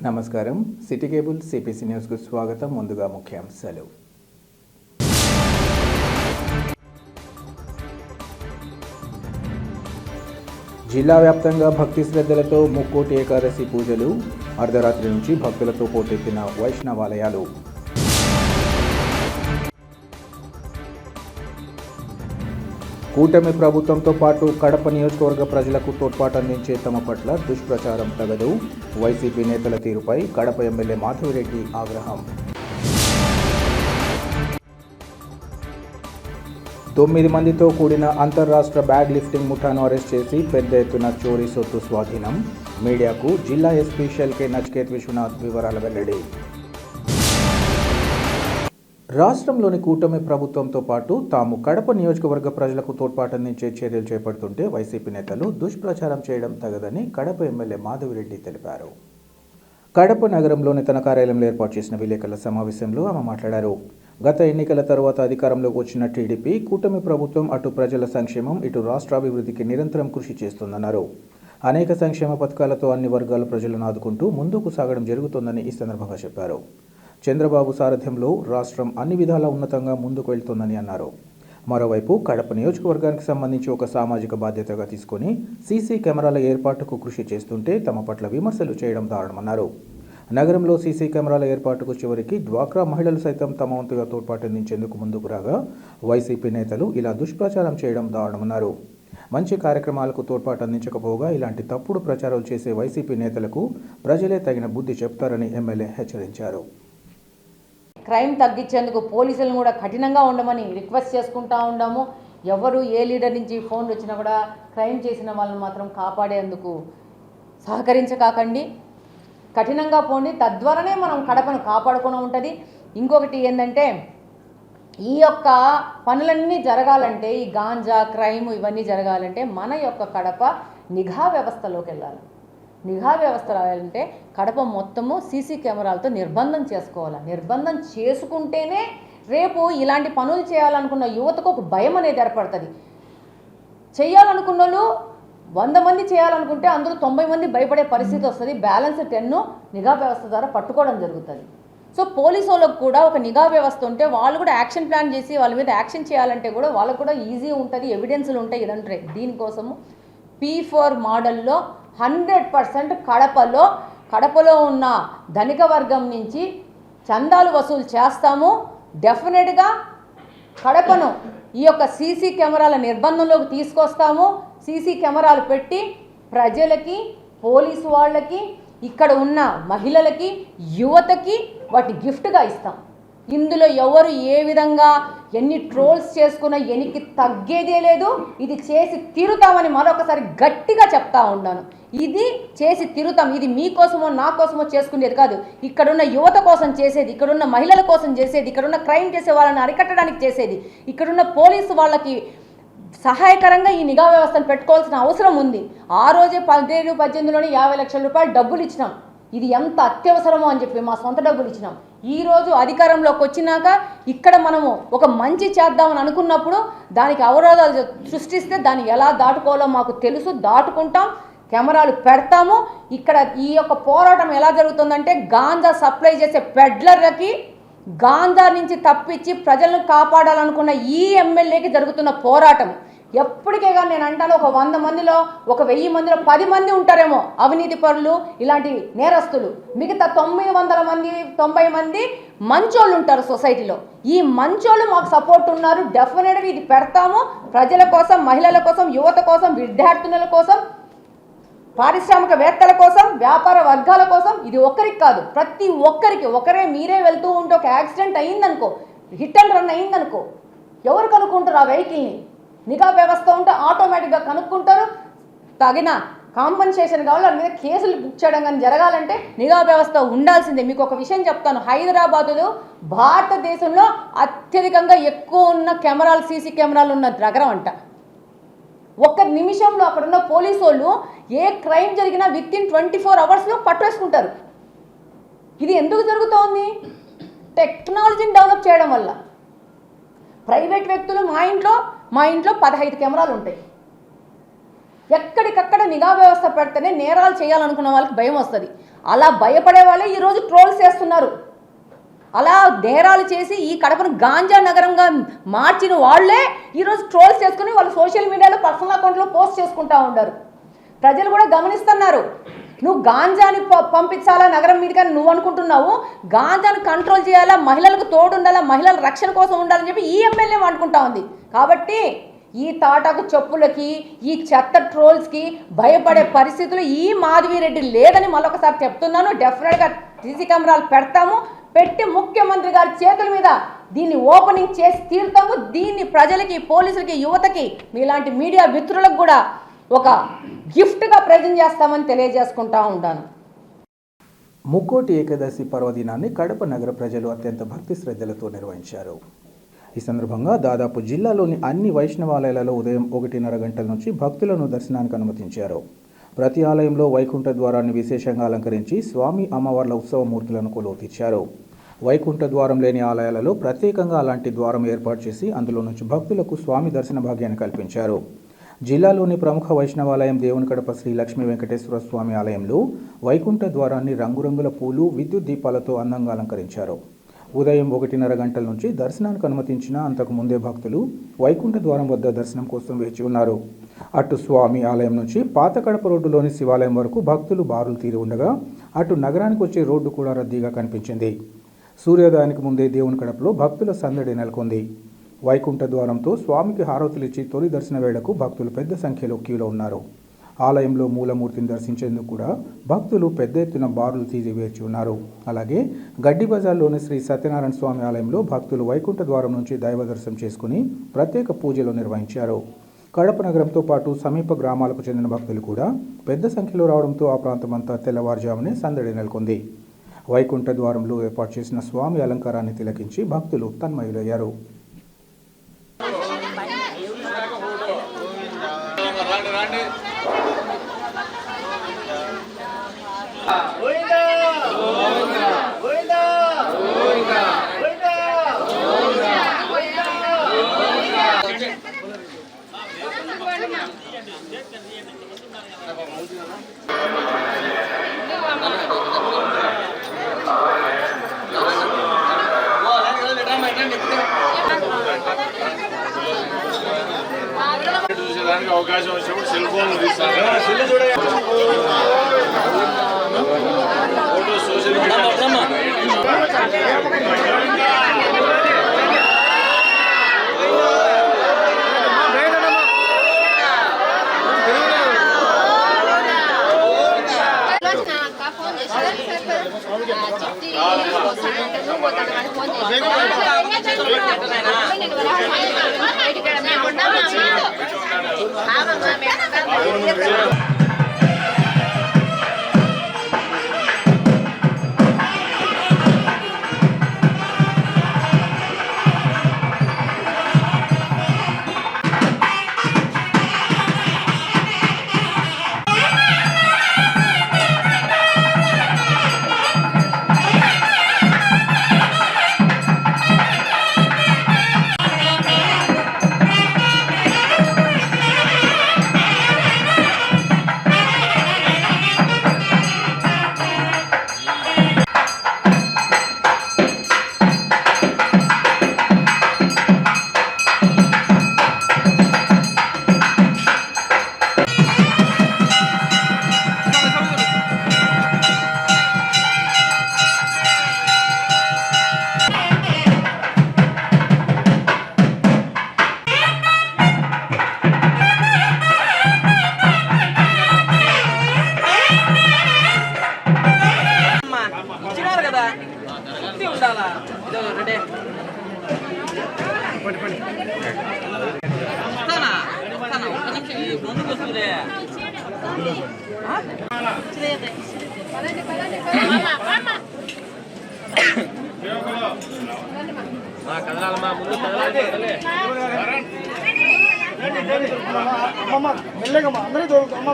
నమస్కారం. City cable CPC న్యూస్కు స్వాగతం. ముందుగా ముఖ్యాంశాలు. జిల్లా వ్యాప్తంగా భక్తి శ్రద్ధలతో ముక్కోటి ఏకాదశి పూజలు. అర్ధరాత్రి నుంచి భక్తులతో పోటెత్తిన వైష్ణవాలయాలు. కూటమి ప్రభుత్వంతో పాటు కడప నియోజకవర్గ ప్రజలకు తోడ్పాటు అందించే తమ పట్ల దుష్ప్రచారం తగదు. వైసీపీ నేతల తీరుపై కడప ఎమ్మెల్యే మాధవిరెడ్డి ఆగ్రహం. 9 మందితో కూడిన అంతర్రాష్ట్ర బ్యాగ్ లిఫ్టింగ్ ముఠాను అరెస్ట్ చేసి పెద్ద ఎత్తున చోరీ సొత్తు స్వాధీనం. మీడియాకు జిల్లా ఎస్పీ షెల్కే నచికేత్ విశ్వనాథ్ వివరాల వెల్లడి. రాష్ట్రంలోని కూటమి ప్రభుత్వంతో పాటు తాము కడప నియోజకవర్గ ప్రజలకు తోడ్పాటు అందించే చర్యలు చేపడుతుంటే వైసీపీ నేతలు దుష్ప్రచారం చేయడం తగదని కడప ఎమ్మెల్యే మాధవిరెడ్డి తెలిపారు. కడప నగరంలోని తన కార్యాలయంలో ఏర్పాటు చేసిన విలేకరుల సమావేశంలో ఆమె మాట్లాడారు. గత ఎన్నికల తర్వాత అధికారంలోకి వచ్చిన టీడీపీ కూటమి ప్రభుత్వం అటు ప్రజల సంక్షేమం ఇటు రాష్ట్రాభివృద్ధికి నిరంతరం కృషి చేస్తుందన్నారు. అనేక సంక్షేమ పథకాలతో అన్ని వర్గాల ప్రజలను ఆదుకుంటూ ముందుకు సాగడం జరుగుతోందని ఈ సందర్భంగా చెప్పారు. చంద్రబాబు సారథ్యంలో రాష్ట్రం అన్ని విధాలా ఉన్నతంగా ముందుకు వెళ్తోందని అన్నారు. మరోవైపు కడప నియోజకవర్గానికి సంబంధించి ఒక సామాజిక బాధ్యతగా తీసుకొని సీసీ కెమెరాల ఏర్పాటుకు కృషి చేస్తుంటే తమ పట్ల విమర్శలు చేయడం దారుణమన్నారు. నగరంలో సీసీ కెమెరాల ఏర్పాటుకు చివరికి డ్వాక్రా మహిళలు సైతం తమ వంతుగా తోడ్పాటు అందించేందుకు ముందుకు రాగా వైసీపీ నేతలు ఇలా దుష్ప్రచారం చేయడం దారుణమన్నారు. మంచి కార్యక్రమాలకు తోడ్పాటు అందించకపోగా ఇలాంటి తప్పుడు ప్రచారాలు చేసే వైసీపీ నేతలకు ప్రజలే తగిన బుద్ధి చెప్తారని ఎమ్మెల్యే హెచ్చరించారు. క్రైమ్ తగ్గించేందుకు పోలీసులను కూడా కఠినంగా ఉండమని రిక్వెస్ట్ చేసుకుంటూ ఉన్నాము. ఎవరు ఏ లీడర్ నుంచి ఫోన్లు వచ్చినా కూడా క్రైమ్ చేసిన వాళ్ళని మాత్రం కాపాడేందుకు సహకరించకాకండి, కఠినంగా పోండి. తద్వారానే మనం కడపను కాపాడుకుని ఉంటుంది. ఇంకొకటి ఏంటంటే ఈ యొక్క పనులన్నీ జరగాలంటే, ఈ గాంజా క్రైమ్ ఇవన్నీ జరగాలంటే మన యొక్క కడప నిఘా వ్యవస్థలోకి వెళ్ళాలి. నిఘా వ్యవస్థ రాయాలంటే కడప మొత్తము సీసీ కెమెరాలతో నిర్బంధం చేసుకోవాలి. నిర్బంధం చేసుకుంటేనే రేపు ఇలాంటి పనులు చేయాలనుకున్న యువతకు ఒక భయం అనేది ఏర్పడుతుంది. చేయాలనుకున్న వాళ్ళు 100 మంది చేయాలనుకుంటే అందులో 90 మంది భయపడే పరిస్థితి వస్తుంది. బ్యాలెన్స్ 10 నిఘా వ్యవస్థ ద్వారా పట్టుకోవడం జరుగుతుంది. సో పోలీసు వాళ్ళకు కూడా ఒక నిఘా వ్యవస్థ ఉంటే వాళ్ళు కూడా యాక్షన్ ప్లాన్ చేసి వాళ్ళ మీద యాక్షన్ చేయాలంటే కూడా వాళ్ళకు కూడా ఈజీ ఉంటుంది, ఎవిడెన్స్లు ఉంటాయి. ఇదంటే దీనికోసము P4 మోడల్లో 100% కడపలో ఉన్న ధనిక వర్గం నుంచి చందాలు వసూలు చేస్తాము. డెఫినెట్గా కడపను ఈ యొక్క సీసీ కెమెరాల నిర్బంధంలోకి తీసుకొస్తాము. సీసీ కెమెరాలు పెట్టి ప్రజలకి, పోలీసు వాళ్ళకి, ఇక్కడ ఉన్న మహిళలకి, యువతకి వాటి గిఫ్ట్గా ఇస్తాం. ఇందులో ఎవరు ఏ విధంగా ఎన్ని ట్రోల్స్ చేసుకున్నా ఎనికి తగ్గేదే లేదు. ఇది చేసి తీరుతామని మరొకసారి గట్టిగా చెప్తా ఉన్నాను. ఇది చేసి తీరుతాం. ఇది మీకోసమో నా కోసమో చేసుకునేది కాదు. ఇక్కడున్న యువత కోసం చేసేది, ఇక్కడున్న మహిళల కోసం చేసేది, ఇక్కడున్న క్రైమ్ చేసే వాళ్ళని అరికట్టడానికి చేసేది, ఇక్కడున్న పోలీసు వాళ్ళకి సహాయకరంగా ఈ నిఘా వ్యవస్థను పెట్టుకోవాల్సిన అవసరం ఉంది. ఆ రోజే 17-18లోనే 50 లక్షల రూపాయలు డబ్బులు ఇచ్చినాం. ఇది ఎంత అత్యవసరమో అని చెప్పి మా సొంత డబ్బులు ఇచ్చినాం. ఈరోజు అధికారంలోకి వచ్చినాక ఇక్కడ మనము ఒక మంచి చేద్దామని అనుకున్నప్పుడు దానికి అవరోధాలు సృష్టిస్తే దాన్ని ఎలా దాటుకోవాలో మాకు తెలుసు, దాటుకుంటాం. కెమెరాలు పెడతాము. ఇక్కడ ఈ యొక్క పోరాటం ఎలా జరుగుతుందంటే గాంజా సప్లై చేసే పెడ్లర్లకి గాంజా నుంచి తప్పించి ప్రజలను కాపాడాలనుకున్న ఈ ఎమ్మెల్యేకి జరుగుతున్న పోరాటం. ఎప్పటికే కానీ నేను అంటాను, ఒక 100 మందిలో ఒక 1000 మందిలో 10 మంది ఉంటారేమో అవినీతి పరులు, ఇలాంటి నేరస్తులు. మిగతా 90 మంది మంచోళ్ళు ఉంటారు సొసైటీలో. ఈ మంచోళ్ళు మాకు సపోర్ట్ ఉన్నారు. డెఫినెట్గా ఇది పెడతాము. ప్రజల కోసం, మహిళల కోసం, యువత కోసం, విద్యార్థినుల కోసం, పారిశ్రామికవేత్తల కోసం, వ్యాపార వర్గాల కోసం. ఇది ఒక్కరికి కాదు, ప్రతి ఒక్కరికి. మీరే వెళ్తూ ఉంటే ఒక యాక్సిడెంట్ అయ్యిందనుకో, హిట్ అండ్ రన్ అయ్యిందనుకో, ఎవరు కనుక్కుంటారు ఆ వెహికల్ని? నిఘా వ్యవస్థ ఉంటే ఆటోమేటిక్గా కనుక్కుంటారు. తగిన కాంపన్సేషన్ కావాలి, వాళ్ళ మీద కేసులు బుక్ చేయడం కానీ జరగాలంటే నిఘా వ్యవస్థ ఉండాల్సిందే. మీకు ఒక విషయం చెప్తాను. హైదరాబాదులో భారతదేశంలో అత్యధికంగా ఎక్కువ ఉన్న కెమెరాలు, సీసీ కెమెరాలు ఉన్న నగరం అంట. ఒక్క నిమిషంలో అక్కడున్న పోలీసు వాళ్ళు ఏ క్రైమ్ జరిగినా వితిన్ 24 అవర్స్లో పట్టేసుకుంటారు. ఇది ఎందుకు జరుగుతోంది? టెక్నాలజీని డెవలప్ చేయడం వల్ల. ప్రైవేట్ వ్యక్తులు మా ఇంట్లో 15 కెమెరాలు ఉంటాయి. ఎక్కడికక్కడ నిఘా వ్యవస్థ పెడితేనే నేరాలు చేయాలనుకున్న వాళ్ళకి భయం వస్తుంది. అలా భయపడే వాళ్ళే ఈరోజు ట్రోల్స్ చేస్తున్నారు. అలా నేరాలు చేసి ఈ కడపను గాంజా నగరంగా మార్చిన వాళ్ళే ఈరోజు ట్రోల్స్ చేసుకుని వాళ్ళు సోషల్ మీడియాలో పర్సనల్ అకౌంట్లో పోస్ట్ చేసుకుంటా ఉంటారు. ప్రజలు కూడా గమనిస్తున్నారు. నువ్వు గాంజాని పంపించాలా నగరం మీదుగా నువ్వు అనుకుంటున్నావు, గాంజాను కంట్రోల్ చేయాలా, మహిళలకు తోడు ఉండాలా, మహిళల రక్షణ కోసం ఉండాలని చెప్పి ఈ ఎమ్మెల్యే అనుకుంటా ఉంది. కాబట్టి ఈ తాటాకు చెప్పులకి, ఈ చెత్త ట్రోల్స్కి భయపడే పరిస్థితులు ఈ మాధవిరెడ్డి లేదని మరొకసారి చెప్తున్నాను. డెఫినెట్గా సీసీ కెమెరాలు పెట్టి ముఖ్యమంత్రి గారి చేతుల మీద దీన్ని ఓపెనింగ్ చేసి తీరుతాము. దీన్ని ప్రజలకి, పోలీసులకి, యువతకి, మీలాంటి మీడియా మిత్రులకు కూడా ఒక గిఫ్ట్గా ప్రజెంట్ చేస్తామని తెలియజేసుకుంటా ఉంటాను. ముక్కోటి ఏకాదశి పర్వదినాన్ని కడప నగర ప్రజలు అత్యంత భక్తి శ్రద్ధలతో నిర్వహించారు. ఈ సందర్భంగా దాదాపు జిల్లాలోని అన్ని వైష్ణవాలయాలలో ఉదయం 1:30 గంటల నుంచి భక్తులను దర్శనానికి అనుమతించారు. ప్రతి ఆలయంలో వైకుంఠ ద్వారాన్ని విశేషంగా అలంకరించి స్వామి అమ్మవార్ల ఉత్సవ మూర్తులను కొలువుతీర్చారు. వైకుంఠ ద్వారం లేని ఆలయాలలో ప్రత్యేకంగా అలాంటి ద్వారం ఏర్పాటు చేసి అందులో నుంచి భక్తులకు స్వామి దర్శన భాగ్యాన్ని కల్పించారు. జిల్లాలోని ప్రముఖ వైష్ణవాలయం దేవునికడప శ్రీ లక్ష్మీ వెంకటేశ్వర స్వామి ఆలయంలో వైకుంఠ ద్వారాన్ని రంగురంగుల పూలు, విద్యుత్ దీపాలతో అందంగా అలంకరించారు. ఉదయం 1:30 గంటల నుంచి దర్శనానికి అనుమతించిన అంతకు ముందే భక్తులు వైకుంఠ ద్వారం వద్ద దర్శనం కోసం వేచి ఉన్నారు. అటు స్వామి ఆలయం నుంచి పాత కడప రోడ్డులోని శివాలయం వరకు భక్తులు బారులు తీరి ఉండగా అటు నగరానికి వచ్చే రోడ్డు కూడా రద్దీగా కనిపించింది. సూర్యోదయానికి ముందే దేవుని కడపలో భక్తుల సందడి నెలకొంది. వైకుంఠ ద్వారంతో స్వామికి హారతులిచ్చి తొలి దర్శన వేళకు భక్తులు పెద్ద సంఖ్యలో క్యూలో ఉన్నారు. ఆలయంలో మూలమూర్తిని దర్శించేందుకు కూడా భక్తులు పెద్ద ఎత్తున బారులు తీసి వేచి ఉన్నారు. అలాగే గడ్డి బజార్లోని శ్రీ సత్యనారాయణ స్వామి ఆలయంలో భక్తులు వైకుంఠ ద్వారం నుంచి దైవ దర్శనం చేసుకుని ప్రత్యేక పూజలు నిర్వహించారు. కడప నగరంతో పాటు సమీప గ్రామాలకు చెందిన భక్తులు కూడా పెద్ద సంఖ్యలో రావడంతో ఆ ప్రాంతమంతా తెల్లవారుజామునే సందడి నెలకొంది. వైకుంఠ ద్వారంలో ఏర్పాటు చేసిన స్వామి అలంకారాన్ని తిలకించి భక్తులు తన్మయులయ్యారు. చూసేదానికి అవకాశం వచ్చినప్పుడు సెల్ ఫోన్ తీస్తాను. ఫోటో సోషల్ మీడియా కదలాలమ్మా, ముందు కదలాలి. మెల్లగమ్మా, అందరూ దొరుకుతామ్మా.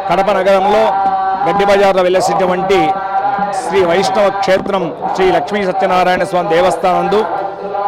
కడప నగరంలో గడ్డి బజార్లో వెలసినటువంటి శ్రీ వైష్ణవ క్షేత్రం శ్రీ లక్ష్మీ సత్యనారాయణ స్వామి దేవస్థానందు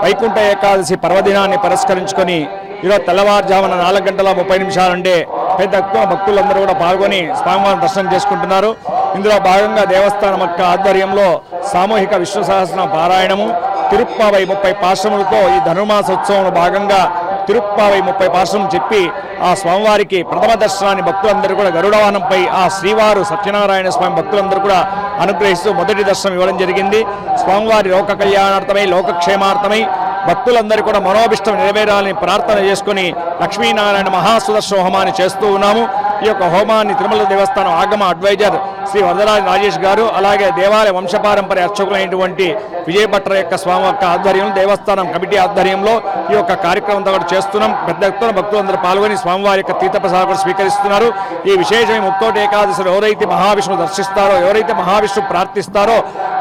వైకుంఠ ఏకాదశి పర్వదినాన్ని పురస్కరించుకొని ఈరోజు తెల్లవారుజామున 4:30 నుండే పెద్ద ఎత్తున భక్తులందరూ కూడా పాల్గొని స్వామివారిని దర్శనం చేసుకుంటున్నారు. ఇందులో భాగంగా దేవస్థానం యొక్క ఆధ్వర్యంలో సామూహిక విష్ణు సహస్రనామ పారాయణము, తిరుప్పావై 30 పాశ్రములతో ఈ ధనుర్మాస ఉత్సవంలో భాగంగా తిరుప్పావై 30 పాశ్రమం చెప్పి ఆ స్వామివారికి ప్రథమ దర్శనాన్ని భక్తులందరూ కూడా గరుడ వాహనంపై ఆ శ్రీవారు సత్యనారాయణ స్వామి భక్తులందరూ కూడా అనుగ్రహిస్తూ మొదటి దర్శనం ఇవ్వడం జరిగింది. స్వామివారి లోక కళ్యాణార్థమై లోకక్షేమార్థమై భక్తులందరూ కూడా మనోభిష్టం నెరవేరాలని ప్రార్థన చేసుకుని లక్ష్మీనారాయణ మహాసుదర్శన హోమాన్ని చేస్తూ ఉన్నాము. ఈ యొక్క హోమాన్ని తిరుమల దేవస్థానం ఆగమ అడ్వైజర్ శ్రీ వరదరాజ రాజేష్ గారు, అలాగే దేవాలయ వంశపారంపర్య అర్చకులైనటువంటి విజయభట్ర యొక్క స్వామి యొక్క ఆధ్వర్యంలో దేవస్థానం కమిటీ ఆధ్వర్యంలో ఈ యొక్క కార్యక్రమంతో కూడా చేస్తున్నాం. పెద్ద ఎత్తున భక్తులందరూ పాల్గొని స్వామివారి యొక్క తీర్థప్రసాదం స్వీకరిస్తున్నారు. ఈ విశేషమైన ముక్కోటి ఏకాదశిలో ఎవరైతే మహావిష్ణువు దర్శిస్తారో, ఎవరైతే మహావిష్ణు ప్రార్థిస్తారో,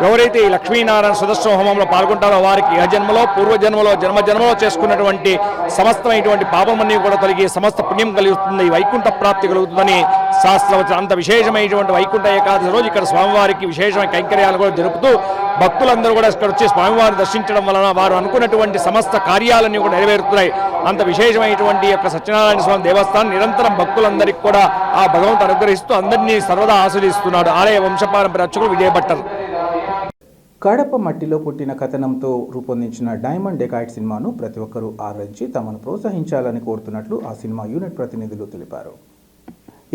ఎవరైతే ఈ లక్ష్మీనారాయణ సుదర్శన హోమంలో పాల్గొంటారో వారికి ఈ జన్మలో పూర్వజన్మలో జన్మజన్మలో చేసుకున్నటువంటి సమస్తమైనటువంటి పాపమన్నీ కూడా తొలగి సమస్త పుణ్యం కలుగుతుంది, వైకుంఠ ప్రాప్తి కలుగుతుందని శాస్త్రవచనం. అంత విశేషమైనటువంటి వైకుంఠ ఏకాదశి రోజు ఇక్కడ స్వామివారికి విశేషమైన కైంకర్యాలు కూడా జరుపుతూ భక్తులందరూ కూడా ఇక్కడ వచ్చి స్వామివారిని దర్శించడం వలన వారు అనుకున్నటువంటి సమస్త కార్యాలన్నీ కూడా నెరవేరుతున్నాయి. అంత విశేషమైనటువంటి యొక్క సత్యనారాయణ స్వామి దేవస్థానం నిరంతరం భక్తులందరికీ కూడా ఆ భగవంతుడు అనుగ్రహిస్తూ అందరినీ సర్వదా ఆశీర్వదిస్తున్నాడు. ఆలయ వంశపారంపర్య అర్చకులు విజయభట్టర్. కడప మట్టిలో పుట్టిన కథనంతో రూపొందించిన డైమండ్ డెకాయిట్ సినిమాను ప్రతి ఒక్కరూ ఆదరించి తమను ప్రోత్సహించాలని కోరుతున్నట్లు ఆ సినిమా యూనిట్ ప్రతినిధులు తెలిపారు.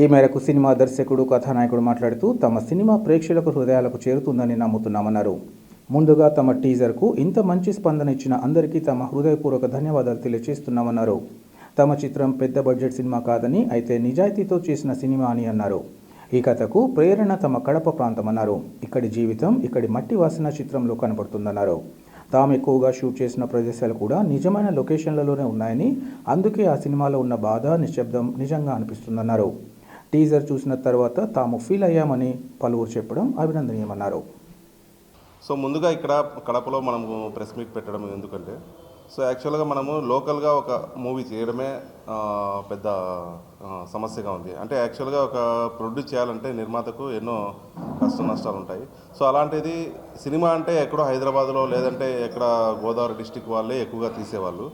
ఈ మేరకు సినిమా దర్శకుడు కథానాయకుడు మాట్లాడుతూ తమ సినిమా ప్రేక్షకుల హృదయాలకు చేరుతుందని నమ్ముతున్నామన్నారు. ముందుగా తమ టీజర్కు ఇంత మంచి స్పందన ఇచ్చిన అందరికీ తమ హృదయపూర్వక ధన్యవాదాలు తెలియజేస్తున్నామన్నారు. తమ చిత్రం పెద్ద బడ్జెట్ సినిమా కాదని, అయితే నిజాయితీతో చేసిన సినిమా అని అన్నారు. ఈ కథకు ప్రేరణ తమ కడప ప్రాంతమన్నారు. ఇక్కడి జీవితం, ఇక్కడి మట్టి వాసన చిత్రంలో కనపడుతుందన్నారు. తాము ఎక్కువగా షూట్ చేసిన ప్రదేశాలు కూడా నిజమైన లొకేషన్లలోనే ఉన్నాయని, అందుకే ఆ సినిమాలో ఉన్న బాధ, నిశ్శబ్దం నిజంగా అనిపిస్తుందన్నారు. టీజర్ చూసిన తర్వాత తాము ఫీల్ అయ్యామని పలువురు చెప్పడం అభినందనీయమన్నారు. సో ముందుగా ఇక్కడ కడపలో మనము ప్రెస్ మీట్ పెట్టడం ఎందుకంటే, సో యాక్చువల్గా మనము లోకల్గా ఒక మూవీ చేయడమే పెద్ద సమస్యగా ఉంది. అంటే యాక్చువల్గా ఒక ప్రొడ్యూస్ చేయాలంటే నిర్మాతకు ఎన్నో కష్ట నష్టాలు ఉంటాయి. సో అలాంటిది సినిమా అంటే ఎక్కడో హైదరాబాద్లో లేదంటే ఎక్కడ గోదావరి డిస్టిక్ వాళ్ళే ఎక్కువగా తీసేవాళ్ళు.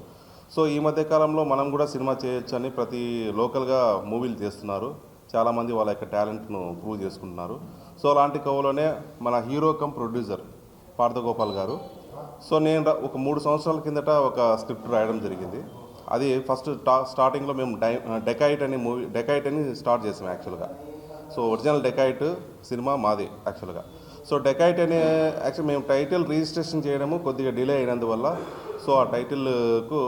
సో ఈ మధ్య కాలంలో మనం కూడా సినిమా చేయొచ్చు అని ప్రతి లోకల్గా మూవీలు చేస్తున్నారు. చాలామంది వాళ్ళ యొక్క టాలెంట్ను ప్రూవ్ చేసుకుంటున్నారు. సో అలాంటి కవులోనే మన హీరో కమ్ ప్రొడ్యూసర్ పార్థగోపాల్ గారు. సో నేను ఒక 3 సంవత్సరాల కిందట ఒక స్క్రిప్ట్ రాయడం జరిగింది. అది ఫస్ట్ స్టార్టింగ్లో మేము డెకాయిట్ అని స్టార్ట్ చేసాం యాక్చువల్గా. సో ఒరిజినల్ డెకాయిట్ సినిమా మాది యాక్చువల్గా. సో డెకాయిట్ అనే యాక్చువల్ మేము టైటిల్ రిజిస్ట్రేషన్ చేయడము కొద్దిగా డిలే అయినందువల్ల సో ఆ టైటిల్కు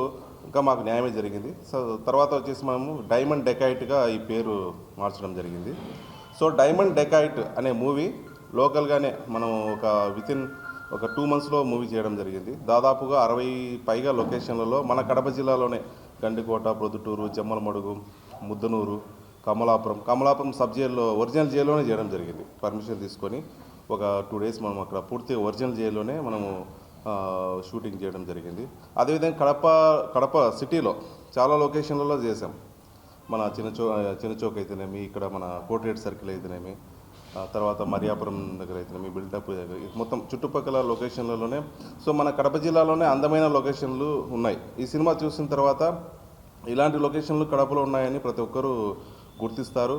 ఇంకా మాకు న్యాయమే జరిగింది. సో తర్వాత వచ్చేసి మనము డైమండ్ డెకాయిట్గా ఈ పేరు మార్చడం జరిగింది. సో డైమండ్ డెకాయిట్ అనే మూవీ లోకల్గానే మనం వితిన్ 2 మంత్స్లో మూవీ చేయడం జరిగింది. దాదాపుగా 60 పైగా లొకేషన్లలో మన కడప జిల్లాలోనే గండికోట, ప్రొద్దుటూరు, జమ్మలమడుగు, ముద్దనూరు, కమలాపురం సబ్ జైల్లో ఒరిజినల్ జైల్లోనే చేయడం జరిగింది. పర్మిషన్ తీసుకొని ఒక 2 డేస్ మనం అక్కడ పూర్తిగా ఒరిజినల్ జైల్లోనే మనము షూటింగ్ చేయడం జరిగింది. అదేవిధంగా కడప సిటీలో చాలా లొకేషన్లలో చేసాం. మన చిన్నచౌక్ అయితేనేమి, ఇక్కడ మన కోటిరెడ్డి సర్కిల్ అయితేనేమి, తర్వాత మరియాపురం దగ్గర అయితేనేమి, బిల్డప్ దగ్గర, మొత్తం చుట్టుపక్కల లొకేషన్లలోనే. సో మన కడప జిల్లాలోనే అందమైన లొకేషన్లు ఉన్నాయి. ఈ సినిమా చూసిన తర్వాత ఇలాంటి లొకేషన్లు కడపలో ఉన్నాయని ప్రతి ఒక్కరూ గుర్తిస్తారు.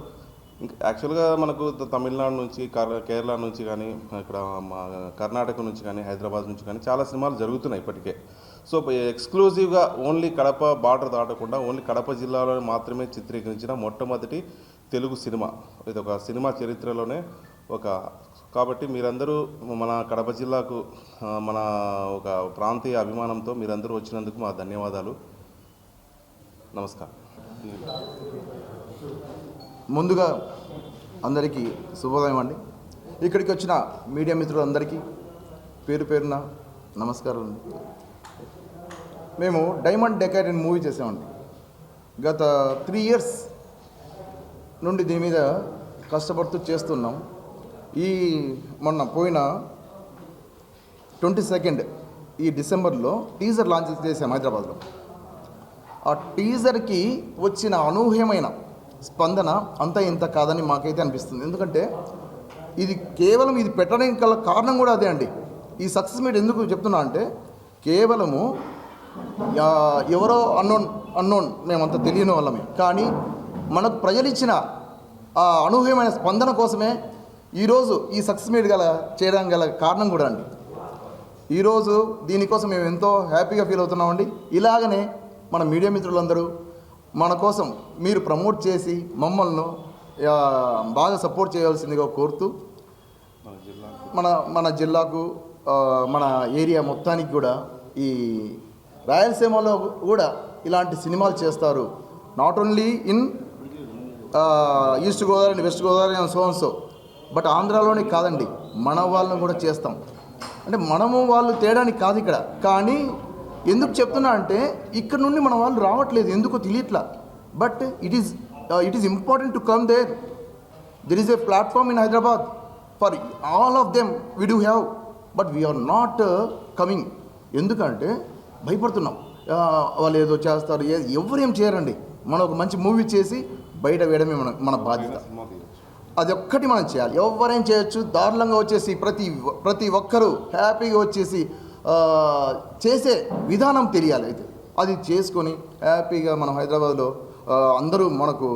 యాక్చువల్గా మనకు తమిళనాడు నుంచి, కేరళ నుంచి కానీ, ఇక్కడ కర్ణాటక నుంచి కానీ, హైదరాబాద్ నుంచి కానీ చాలా సినిమాలు జరుగుతున్నాయి ఇప్పటికే. సో ఎక్స్క్లూజివ్గా ఓన్లీ కడప బార్డర్ దాటకుండా ఓన్లీ కడప జిల్లాలో మాత్రమే చిత్రీకరించిన మొట్టమొదటి తెలుగు సినిమా. ఇది ఒక సినిమా చరిత్రలోనే కాబట్టి మీరందరూ మన కడప జిల్లాకు మన ఒక ప్రాంతీయ అభిమానంతో మీరందరూ వచ్చినందుకు మా ధన్యవాదాలు. నమస్కారం. ముందుగా అందరికీ శుభోదయం అండి. ఇక్కడికి వచ్చిన మీడియా మిత్రులందరికీ పేరు పేరున నమస్కారం అండి. మేము డైమండ్ డెకాయిట్ అని మూవీ చేసామండి. గత 3 years నుండి దీని మీద కష్టపడుతూ చేస్తున్నాం. మొన్న పోయిన 22nd ఈ డిసెంబర్లో టీజర్ లాంచ్ చేసాం హైదరాబాద్లో. ఆ టీజర్కి వచ్చిన అనూహ్యమైన స్పందన అంతా ఇంత కాదని మాకైతే అనిపిస్తుంది. ఎందుకంటే ఇది కేవలం ఇది పెట్టడానికి గల కారణం కూడా అదే అండి. ఈ సక్సెస్ మీట్ ఎందుకు చెప్తున్నా అంటే కేవలము ఎవరో అన్నోన్ మేమంతా తెలియని వాళ్ళమే, కానీ మనకు ప్రజలు ఇచ్చిన ఆ అనూహ్యమైన స్పందన కోసమే ఈరోజు ఈ సక్సెస్ మీట్ చేయడానికి గల కారణం కూడా అండి. ఈరోజు దీనికోసం మేము ఎంతో హ్యాపీగా ఫీల్ అవుతున్నామండి. ఇలాగనే మన మీడియా మిత్రులందరూ మన కోసం మీరు ప్రమోట్ చేసి మమ్మల్ని బాగా సపోర్ట్ చేయాల్సిందిగా కోరుతూ మన జిల్లాకు మన ఏరియా మొత్తానికి కూడా ఈ రాయలసీమలో కూడా ఇలాంటి సినిమాలు చేస్తారు. Not only in East Godavari and West Godavari and so but ఆంధ్రాలోనే కాదండి, మన వాళ్ళని కూడా చేస్తాం. అంటే మనము వాళ్ళు తేడానికి కాదు ఇక్కడ. కానీ ఎందుకు చెప్తున్నా అంటే ఇక్కడ నుండి మన వాళ్ళు రావట్లేదు, ఎందుకో తెలియట్లా. But it is important to come there. There is a platform in Hyderabad for all of them we do have, but we are not coming. ఎందుకంటే భయపడుతున్నాం, వాళ్ళు ఏదో చేస్తారు, ఎవరేం చేయరండి. మనం ఒక మంచి మూవీ చేసి బయట వేయడమే మన బాధ్యత. అది ఒక్కటి మనం చేయాలి. ఎవరైనా చేయొచ్చు, దారుణంగా వచ్చేసి ప్రతి ఒక్కరూ హ్యాపీగా వచ్చేసి చేసే విధానం తెలియాలి. అయితే అది చేసుకొని హ్యాపీగా మనం హైదరాబాద్లో అందరూ మనకు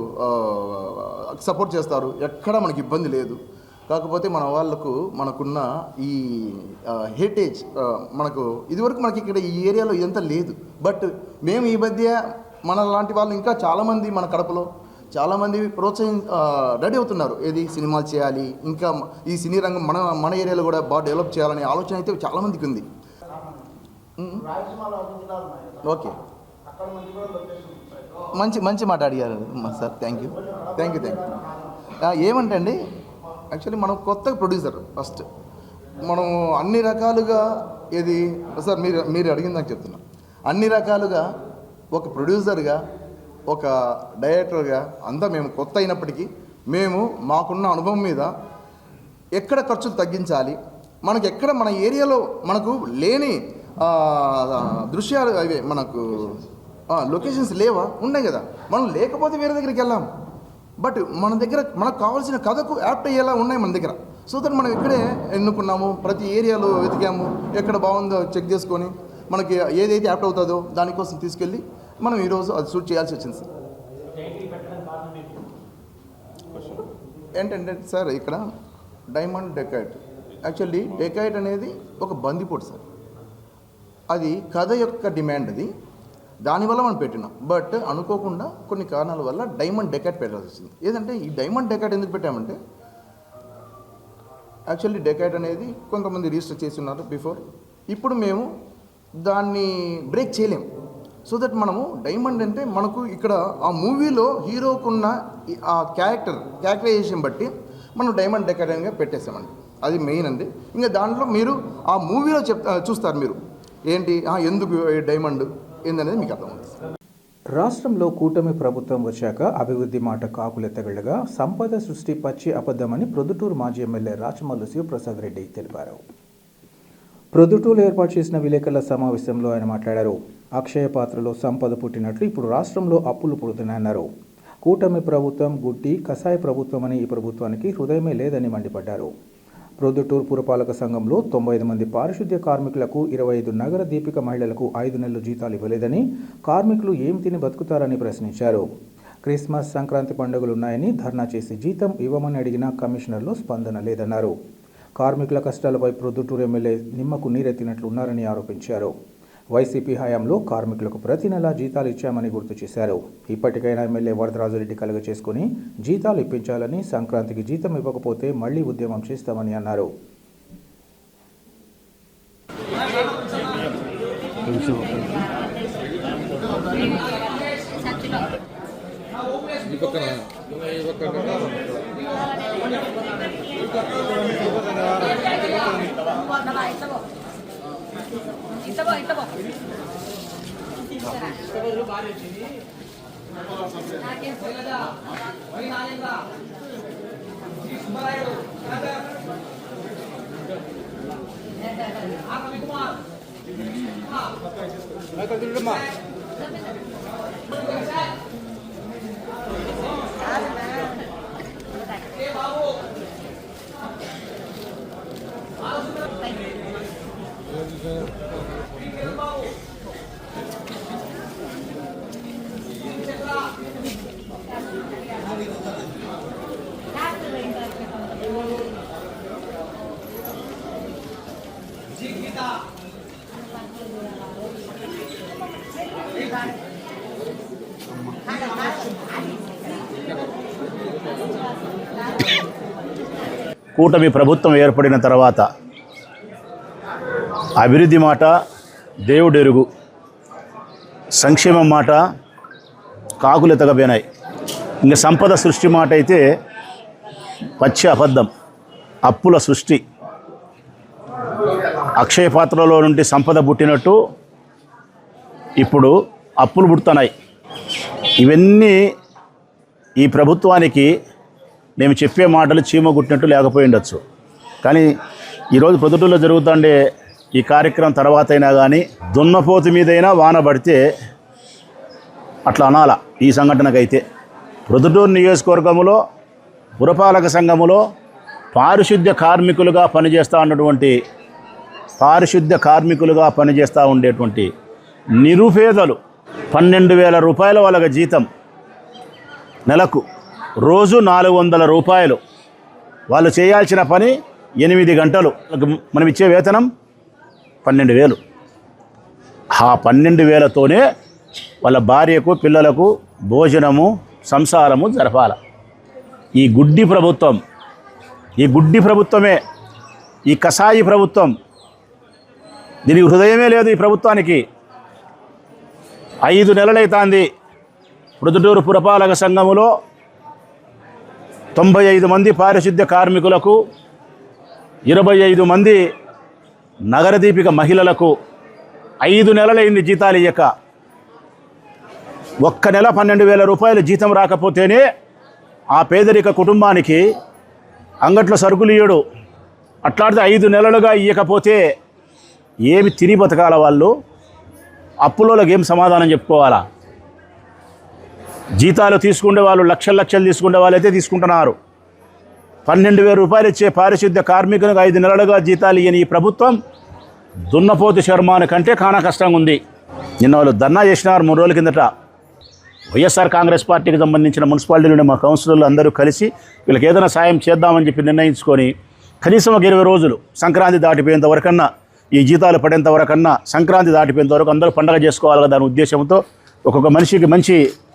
సపోర్ట్ చేస్తారు, ఎక్కడ మనకి ఇబ్బంది లేదు. కాకపోతే మన వాళ్ళకు మనకున్న ఈ హెరిటేజ్ మనకు ఇదివరకు మనకి ఇక్కడ ఈ ఏరియాలో ఇదంతా లేదు. బట్ మేము ఈ మధ్య మన లాంటి వాళ్ళు ఇంకా చాలామంది మన కడపలో చాలామంది రెడీ అవుతున్నారు. ఏది సినిమాలు చేయాలి, ఇంకా ఈ సినీ రంగం మన ఏరియాలో కూడా బాగా డెవలప్ చేయాలనే ఆలోచన అయితే చాలామందికి ఉంది. ఓకే, మంచి మాట అడిగారు సార్. Thank you. ఏమంటే అండి, యాక్చువల్లీ మనం కొత్త ప్రొడ్యూసర్. ఫస్ట్ మనం అన్ని రకాలుగా ఏది సార్ మీరు అడిగింది నాకు చెప్తున్నా, అన్ని రకాలుగా ఒక ప్రొడ్యూసర్గా ఒక డైరెక్టర్గా అంతా మేము కొత్త అయినప్పటికీ మేము మాకున్న అనుభవం మీద ఎక్కడ ఖర్చులు తగ్గించాలి, మనకు ఎక్కడ మన ఏరియాలో మనకు లేని దృశ్యాలు అవే మనకు లొకేషన్స్ లేవా, ఉన్నాయి కదా. మనం లేకపోతే వేరే దగ్గరికి వెళ్ళాం. బట్ మన దగ్గర మనకు కావాల్సిన కథకు యాప్ట్ అయ్యేలా ఉన్నాయి మన దగ్గర. సో దట్ మనం ఇక్కడే ఎన్నుకున్నాము, ప్రతి ఏరియాలో వెతికాము, ఎక్కడ బాగుందో చెక్ చేసుకొని మనకి ఏదైతే యాప్ట్ అవుతుందో దానికోసం తీసుకెళ్ళి మనం ఈరోజు అది షూట్ చేయాల్సి వచ్చింది సార్. ఏంటంటే సార్ ఇక్కడ డైమండ్ డెకైట్, యాక్చువల్లీ డెకైట్ అనేది ఒక బందిపోటు సార్. అది కథ యొక్క డిమాండ్, అది దానివల్ల మనం పెట్టినాం. బట్ అనుకోకుండా కొన్ని కారణాల వల్ల డైమండ్ డెకైట్ పెట్టాల్సి వచ్చింది. ఏదంటే ఈ డైమండ్ డెకైట్ ఎందుకు పెట్టామంటే యాక్చువల్లీ డెకైట్ అనేది కొంతమంది రిజిస్టర్ చేసి ఉన్నారు బిఫోర్. ఇప్పుడు మేము దాన్ని బ్రేక్ చేయలేం. సో దట్ మనము డైమండ్ అంటే మనకు ఇక్కడ ఆ మూవీలో హీరోకున్న ఆ క్యారెక్టరైజేషన్ బట్టి మనం డైమండ్ డెకైట్ అనేది పెట్టేసామండి. అది మెయిన్ అండి. ఇంకా దాంట్లో మీరు ఆ మూవీలో చూస్తారు మీరు ఏంటి ఎందుకు డైమండ్ ఏందనేది మీకు అర్థమవుతుంది. రాష్ట్రంలో కూటమి ప్రభుత్వం వచ్చాక అభివృద్ధి మాట కాకులెత్తగలగా సంపద సృష్టి పచ్చి అబద్ధమని ప్రొద్దుటూరు మాజీ ఎమ్మెల్యే రాచమల్లు శివప్రసాద్ రెడ్డి తెలిపారు. ప్రొద్దుటూరులో ఏర్పాటు చేసిన విలేకరుల సమావేశంలో ఆయన మాట్లాడారు. అక్షయ పాత్రలో సంపద పుట్టినట్లు ఇప్పుడు రాష్ట్రంలో అప్పులు పుడుతున్నాయన్నారు. కూటమి ప్రభుత్వం గుడ్డి కసాయ ప్రభుత్వం అని ఈ ప్రభుత్వానికి హృదయమే లేదని మండిపడ్డారు. ప్రొద్దుటూరు పురపాలక సంఘంలో 95 మంది పారిశుద్ధ్య కార్మికులకు 25 నగర దీపిక మహిళలకు 5 నెలలు జీతాలు ఇవ్వలేదని, కార్మికులు ఏం తిని బతుకుతారని ప్రశ్నించారు. క్రిస్మస్, సంక్రాంతి పండుగలున్నాయని ధర్నా చేసి జీతం ఇవ్వమని అడిగిన కమిషనర్లు స్పందన లేదన్నారు. కార్మికుల కష్టాలపై ప్రొద్దుటూరు ఎమ్మెల్యే నిమ్మకు నీరెత్తినట్లు ఉన్నారని ఆరోపించారు. వైసీపీ హయాంలో కార్మికులకు ప్రతి నెలా జీతాలు ఇచ్చామని గుర్తు చేశారు. ఇప్పటికైనా ఎమ్మెల్యే వరదరాజురెడ్డి కలుగ చేసుకుని జీతాలు ఇప్పించాలని, సంక్రాంతికి జీతం ఇవ్వకపోతే మళ్లీ ఉద్యమం చేస్తామని అన్నారు. కూటమి ప్రభుత్వం ఏర్పడిన తర్వాత అభివృద్ధి మాట దేవుడెరుగు, సంక్షేమం మాట కాకులెతగబోయినాయి. ఇంకా సంపద సృష్టి మాట అయితే పచ్చి అబద్ధం, అప్పుల సృష్టి. అక్షయ పాత్రలో నుండి సంపద పుట్టినట్టు ఇప్పుడు అప్పులు పుడుతున్నాయి. ఇవన్నీ ఈ ప్రభుత్వానికి మేము చెప్పే మాటలు చీమ గుట్టినట్టు లేకపోయి ఉండొచ్చు. కానీ ఈరోజు ప్రొద్దుటూరులో జరుగుతుండే ఈ కార్యక్రమం తర్వాత అయినా కానీ దున్నపోతు మీదైనా వాన పడితే అట్లా అనాల. ఈ సంఘటనకైతే ప్రొద్దుటూరు నియోజకవర్గంలో పురపాలక సంఘములో పారిశుద్ధ్య కార్మికులుగా పనిచేస్తూ ఉండేటువంటి నిరుపేదలు 12,000 రూపాయల వాళ్ళకి జీతం, నెలకు రోజు 400 రూపాయలు. వాళ్ళు చేయాల్సిన పని 8 గంటలు, మనం ఇచ్చే వేతనం 12,000. ఆ 12,000తోనే వాళ్ళ భార్యకు పిల్లలకు భోజనము సంసారము జరపాల. ఈ గుడ్డి ప్రభుత్వమే, ఈ కసాయి ప్రభుత్వం, దీనికి హృదయమే లేదు ఈ ప్రభుత్వానికి. 5 నెలలైతాంది ప్రొద్దుటూరు పురపాలక సంఘములో 95 మంది పారిశుద్ధ్య కార్మికులకు, 25 మంది నగరదీపిక మహిళలకు 5 నెలలైంది జీతాలు ఇయ్యక. ఒక్క నెల 12,000 రూపాయలు జీతం రాకపోతేనే ఆ పేదరిక కుటుంబానికి అంగట్లో సరుకులు ఇయ్యడు. అట్లాంటిది 5 నెలలుగా ఇయ్యకపోతే ఏమి తిని బతకాల వాళ్ళు? అప్పులోకి ఏం సమాధానం చెప్పుకోవాలా? జీతాలు తీసుకునే వాళ్ళు లక్షలు తీసుకునే వాళ్ళైతే తీసుకుంటున్నారు. 12,000 రూపాయలు ఇచ్చే పారిశుద్ధ్య కార్మికులకు 5 నెలలుగా జీతాలు ఇయ్యని ఈ ప్రభుత్వం దున్నపోతు శర్మాని కంటే కానా కష్టంగా ఉంది. నిన్న వాళ్ళు ధర్నా చేసినారు 3 రోజుల కిందట. వైఎస్ఆర్ కాంగ్రెస్ పార్టీకి సంబంధించిన మున్సిపాలిటీలోని మా కౌన్సిలర్లు అందరూ కలిసి వీళ్ళకి ఏదైనా సాయం చేద్దామని చెప్పి నిర్ణయించుకొని కనీసం ఒక 20 రోజులు, సంక్రాంతి దాటిపోయేంత వరకన్నా, ఈ జీతాలు పడేంత వరకన్నా, సంక్రాంతి దాటిపోయేంత వరకు అందరూ పండగ చేసుకోవాలి కదా దాని ఉద్దేశంతో ఒక్కొక్క మనిషికి మంచి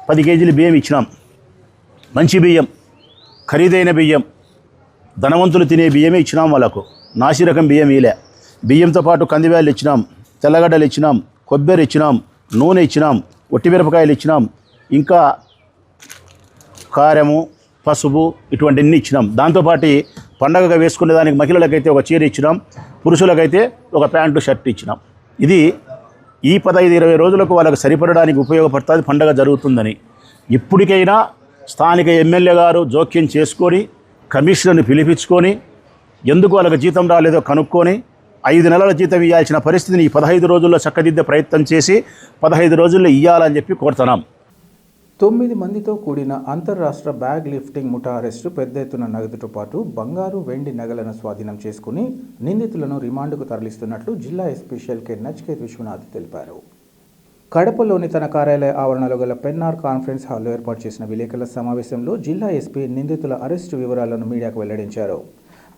10 కేజీలు బియ్యం ఇచ్చినాం. మంచి బియ్యం, ఖరీదైన బియ్యం, ధనవంతులు తినే బియ్యమే ఇచ్చినాం వాళ్ళకు. నాసిరకం బియ్యం ఇలే. బియ్యంతో పాటు కందివేళ్ళు ఇచ్చినాం, తెల్లగడ్డలు ఇచ్చినాం, కొబ్బరి ఇచ్చినాం, నూనె ఇచ్చినాం, ఒట్టిమిరపకాయలు ఇచ్చినాం, ఇంకా కారము, పసుపు ఇటువంటివన్నీ ఇచ్చినాం. దాంతోపాటు పండగగా వేసుకునే దానికి మహిళలకైతే ఒక చీర ఇచ్చినాం, పురుషులకైతే ఒక ప్యాంటు షర్ట్ ఇచ్చినాం. ఇది ఈ 15-20 రోజులకు వాళ్ళకి సరిపడడానికి ఉపయోగపడుతుంది, పండగ జరుగుతుందని. ఇప్పటికైనా స్థానిక ఎమ్మెల్యే గారు జోక్యం చేసుకొని కమిషనర్ని పిలిపించుకొని ఎందుకు వాళ్ళకి జీతం రాలేదో కనుక్కొని 5 నెలల జీతం ఇవ్వాల్సిన పరిస్థితిని ఈ 15 రోజుల్లో చక్కదిద్దే ప్రయత్నం చేసి 15 రోజుల్లో ఇవ్వాలని చెప్పి కోరుతున్నాం. 9 మందితో కూడిన అంతర్రాష్ట్ర బ్యాగ్ లిఫ్టింగ్ ముఠా అరెస్టు, పెద్ద ఎత్తున నగదుతో పాటు బంగారు, వెండి నగలను స్వాధీనం చేసుకుని నిందితులను రిమాండ్కు తరలిస్తున్నట్లు జిల్లా ఎస్పీ షెల్కే నచికేత్ విశ్వనాథ్ తెలిపారు. కడపలోని తన కార్యాలయ ఆవరణలో గల పెన్నార్ కాన్ఫరెన్స్ హాల్లో ఏర్పాటు చేసిన విలేకరుల సమావేశంలో జిల్లా ఎస్పీ నిందితుల అరెస్టు వివరాలను మీడియాకు వెల్లడించారు.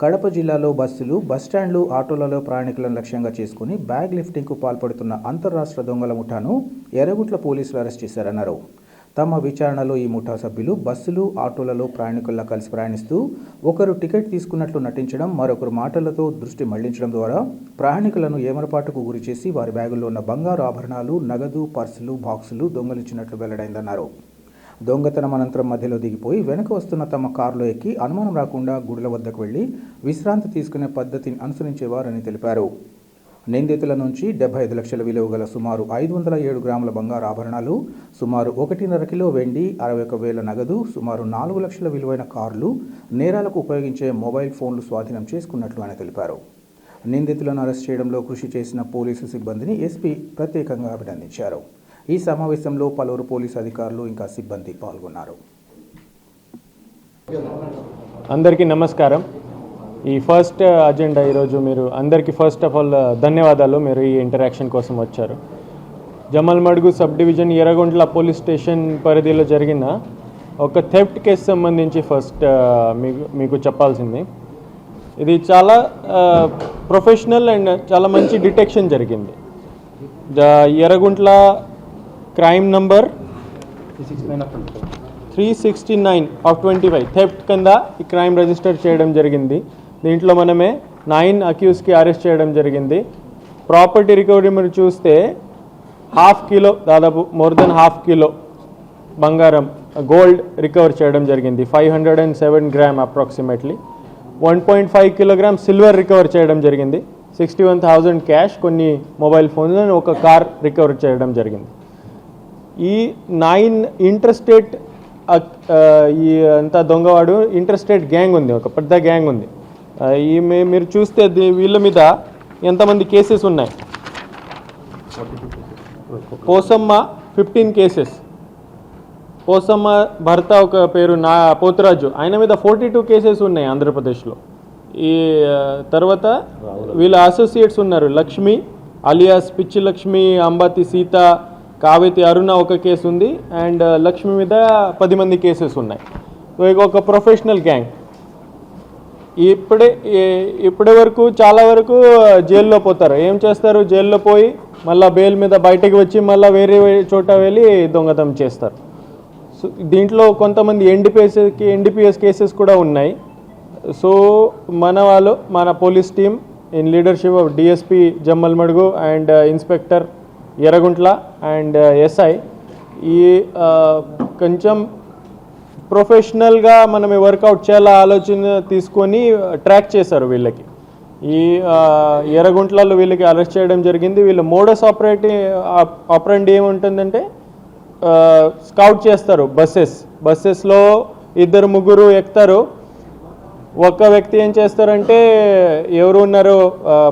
కడప జిల్లాలో బస్సులు, బస్టాండ్లు, ఆటోలలో ప్రయాణికులను లక్ష్యంగా చేసుకుని బ్యాగ్ లిఫ్టింగ్కు పాల్పడుతున్న అంతర్రాష్ట్ర దొంగల ముఠాను ఎర్రగుట్ల పోలీసులు అరెస్ట్ చేశారన్నారు. తమ విచారణలో ఈ ముఠా సభ్యులు బస్సులు, ఆటోలలో ప్రయాణికుల్లా కలిసి ప్రయాణిస్తూ ఒకరు టికెట్ తీసుకున్నట్లు నటించడం, మరొకరు మాటలతో దృష్టి మళ్లించడం ద్వారా ప్రయాణికులను ఏమరపాటుకు గురి చేసి వారి బ్యాగుల్లో ఉన్న బంగారు ఆభరణాలు, నగదు, పర్సులు, బాక్సులు దొంగలించినట్లు వెల్లడైందన్నారు. దొంగతనం అనంతరం మధ్యలో దిగిపోయి వెనక వస్తున్న తమ కారులో ఎక్కి అనుమానం రాకుండా గుడుల వద్దకు వెళ్లి విశ్రాంతి తీసుకునే పద్ధతిని అనుసరించేవారని తెలిపారు. నిందితుల నుంచి 75 లక్షల విలువ గల సుమారు 507 గ్రాముల బంగారు ఆభరణాలు, సుమారు 1.5 కిలో వెండి, 61,000 నగదు, సుమారు 4 లక్షల విలువైన కార్లు, నేరాలకు ఉపయోగించే మొబైల్ ఫోన్లు స్వాధీనం చేసుకున్నట్లు ఆయన తెలిపారు. నిందితులను అరెస్ట్ చేయడంలో కృషి చేసిన పోలీసు సిబ్బందిని ఎస్పీ ప్రత్యేకంగా అభినందించారు. ఈ సమావేశంలో పలువురు పోలీసు అధికారులు ఇంకా సిబ్బంది పాల్గొన్నారు. అందరికీ నమస్కారం. ఈ ఫస్ట్ అజెండా ఈరోజు మీరు అందరికీ ఫస్ట్ ఆఫ్ ఆల్ ధన్యవాదాలు, మీరు ఈ ఇంటరాక్షన్ కోసం వచ్చారు. Jammalamadugu sub division Erragontla police station పరిధిలో జరిగిన ఒక థెఫ్ట్ కేసు సంబంధించి ఫస్ట్ మీకు చెప్పాల్సింది. ఇది చాలా ప్రొఫెషనల్ అండ్ చాలా మంచి డిటెక్షన్ జరిగింది. ఎర్రగుంట్ల క్రైమ్ నంబర్ 369/25 థెఫ్ట్ కింద ఈ క్రైమ్ రిజిస్టర్ చేయడం జరిగింది. దీంట్లో మనమే 9 అక్యూస్కి అరెస్ట్ చేయడం జరిగింది. ప్రాపర్టీ రికవరీ మీరు చూస్తే 1/2 కిలో, దాదాపు మోర్ దెన్ 1/2 కిలో బంగారం గోల్డ్ రికవర్ చేయడం జరిగింది. 507 gram approximately. 1.5 kilogram silver recover చేయడం జరిగింది. 61,000 క్యాష్, కొన్ని మొబైల్ ఫోన్స్ అండ్ ఒక కార్ రికవర్ చేయడం జరిగింది. ఈ 9 ఇంటర్స్టేట్ ఈ అంతా దొంగవాడు ఇంటర్స్టేట్ గ్యాంగ్ ఉంది, ఒక పెద్ద గ్యాంగ్ ఉంది. ఈ మీరు చూస్తే వీళ్ళ మీద ఎంతమంది కేసెస్ ఉన్నాయి. పోసమ్మ 15 కేసెస్, పోసమ్మ భర్త ఒక పేరు పోతురాజు, ఆయన మీద 42 కేసెస్ ఉన్నాయి ఆంధ్రప్రదేశ్లో. ఈ తర్వాత వీళ్ళ అసోసియేట్స్ ఉన్నారు. లక్ష్మి అలియాస్ పిచ్చి లక్ష్మి, అంబాతి సీత, కావేతి అరుణ ఒక కేసు ఉంది, అండ్ లక్ష్మి మీద 10 మంది కేసెస్ ఉన్నాయి. సో ఇక ఒక ప్రొఫెషనల్ గ్యాంగ్. ఇప్పటి వరకు చాలా వరకు జైల్లో పోతారు. ఏం చేస్తారు, జైల్లో పోయి మళ్ళీ బెయిల్ మీద బయటకు వచ్చి మళ్ళీ వేరే చోట వెళ్ళి దొంగతనం చేస్తారు. సో దీంట్లో కొంతమంది ఎన్డీపీఎస్ కేసెస్ కూడా ఉన్నాయి. సో మన police team in leadership of DSP Jammalamadugu and inspector Erraguntla and SI ఈ కొంచెం ప్రొఫెషనల్గా మనం వర్కౌట్ చేయాల ఆలోచన తీసుకొని ట్రాక్ చేశారు వీళ్ళకి. ఈ ఎర్రగుంట్లలో వీళ్ళకి అరెస్ట్ చేయడం జరిగింది. వీళ్ళ మోడస్ ఆపరెండి ఏముంటుందంటే స్కౌట్ చేస్తారు. బస్సెస్లో 2-3 ఎక్కుతారు. ఒక వ్యక్తి ఏం చేస్తారంటే ఎవరు ఉన్నారో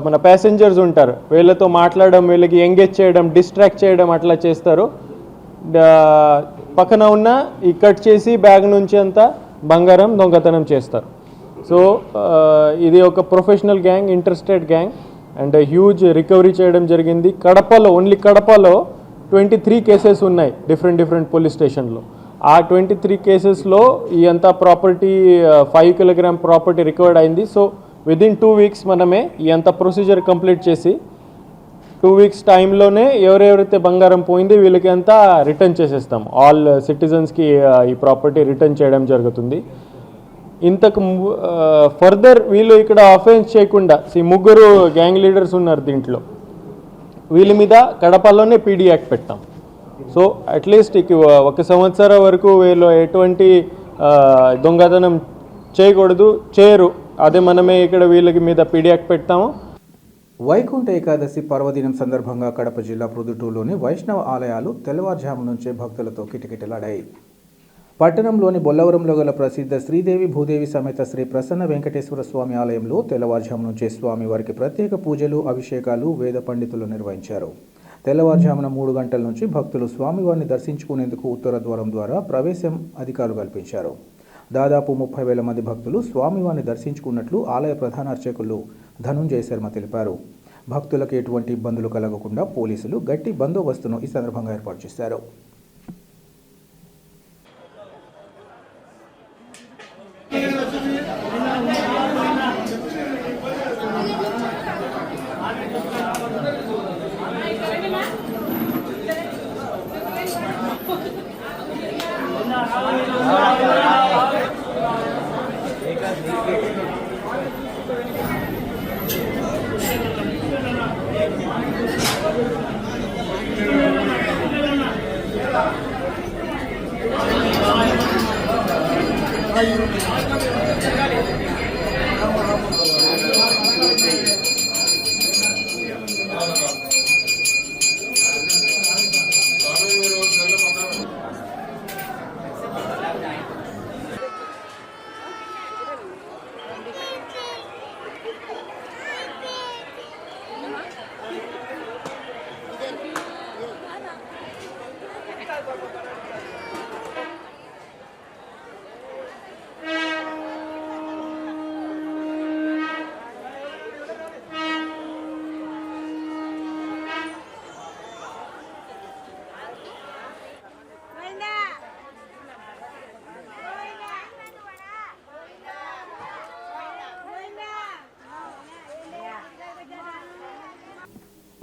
మన ప్యాసింజర్స్ ఉంటారు, వీళ్ళతో మాట్లాడడం, వీళ్ళకి ఎంగేజ్ చేయడం, డిస్ట్రాక్ట్ చేయడం అట్లా చేస్తారు. పక్కన ఉన్న ఈ కట్ చేసి బ్యాగ్ నుంచి అంతా బంగారం దొంగతనం చేస్తారు. సో ఇది ఒక professional gang, interstate gang, and huge recovery చేయడం జరిగింది. ఓన్లీ కడపలో 23 కేసెస్ ఉన్నాయి డిఫరెంట్ పోలీస్ స్టేషన్లో. ఆ 23 కేసెస్లో ఈ అంతా ప్రాపర్టీ 5 కిలోగ్రామ్ ప్రాపర్టీ రికవర్డ్ అయింది. సో విదిన్ 2 వీక్స్ మనమే ఈ అంతా ప్రొసీజర్ కంప్లీట్ చేసి 2 వీక్స్ టైంలోనే ఎవరెవరైతే బంగారం పోయింది వీళ్ళకి అంతా రిటర్న్ చేసేస్తాం. ఆల్ సిటిజన్స్కి ఈ ప్రాపర్టీ రిటర్న్ చేయడం జరుగుతుంది. ఇంతకు ఫర్దర్ వీళ్ళు ఇక్కడ అఫెన్స్ చేయకుండా 3 గ్యాంగ్ లీడర్స్ ఉన్నారు దీంట్లో, వీళ్ళ మీద కడపలోనే పీడీ యాక్ట్ పెట్టాం. సో అట్లీస్ట్ 1 సంవత్సరం వరకు వీళ్ళు ఎటువంటి దొంగతనం చేయరు. అదే మనమే ఇక్కడ వీళ్ళకి మీద పీడీ యాక్ట్ పెడతాము. వైకుంఠ ఏకాదశి పర్వదినం సందర్భంగా కడప జిల్లా ప్రొద్దుటూరులోని వైష్ణవ ఆలయాలు తెల్లవారుజాము నుంచే భక్తులతో కిటకిటలాడాయి. పట్టణంలోని బొల్లవరంలో గల ప్రసిద్ధ శ్రీదేవి భూదేవి సమేత శ్రీ ప్రసన్న వెంకటేశ్వర స్వామి ఆలయంలో తెల్లవారుజాము నుంచే స్వామివారికి ప్రత్యేక పూజలు, అభిషేకాలు వేద పండితులు నిర్వహించారు. తెల్లవారుజామున 3 గంటల నుంచి భక్తులు స్వామివారిని దర్శించుకునేందుకు ఉత్తర ద్వారం ద్వారా ప్రవేశం అధికారులు కల్పించారు. దాదాపు 30,000 మంది భక్తులు స్వామివారిని దర్శించుకున్నట్లు ఆలయ ప్రధాన అర్చకులు ధనుంజయ శర్మ తెలిపారు. భక్తులకు ఎటువంటి ఇబ్బందులు కలగకుండా పోలీసులు గట్టి బందోబస్తును ఈ సందర్భంగా ఏర్పాటు చేశారు.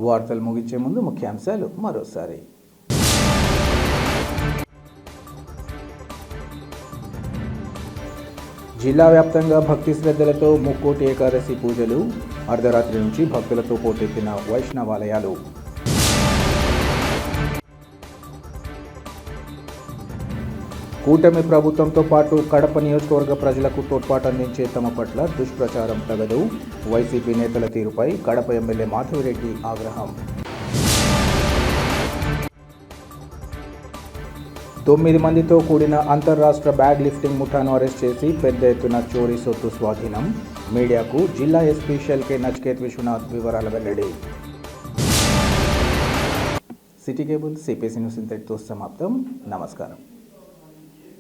వార్తలు ముగించే ముందు ముఖ్యాంశాలు మరోసారి. జిల్లా వ్యాప్తంగా భక్తి శ్రద్ధలతో ముక్కోటి ఏకాదశి పూజలు, అర్ధరాత్రి నుంచి భక్తులతో పోటెత్తిన వైష్ణవాలయాలు. కూటమి ప్రభుత్వంతో పాటు కడప నియోజకవర్గ ప్రజలకు తోడ్పాటు అందించే తమ పట్ల దుష్ప్రచారం తగదు. వైసీపీ నేతల తీరుపై కడప ఎమ్మెల్యే మాధవిరెడ్డి ఆగ్రహం. 9 మందితో కూడిన అంతర్రాష్ట్ర బ్యాగ్ లిఫ్టింగ్ ముఠాను అరెస్ట్ చేసి పెద్ద ఎత్తున చోరీ సొత్తు స్వాధీనం. మీడియాకు జిల్లా ఎస్పీ షెల్కే నచికేత్ విశ్వనాథ్ వివరాల వెల్లడి. సిటీ కేబుల్ సిపిసి న్యూస్ ఇంతటితో సమాప్తం. నమస్కారం.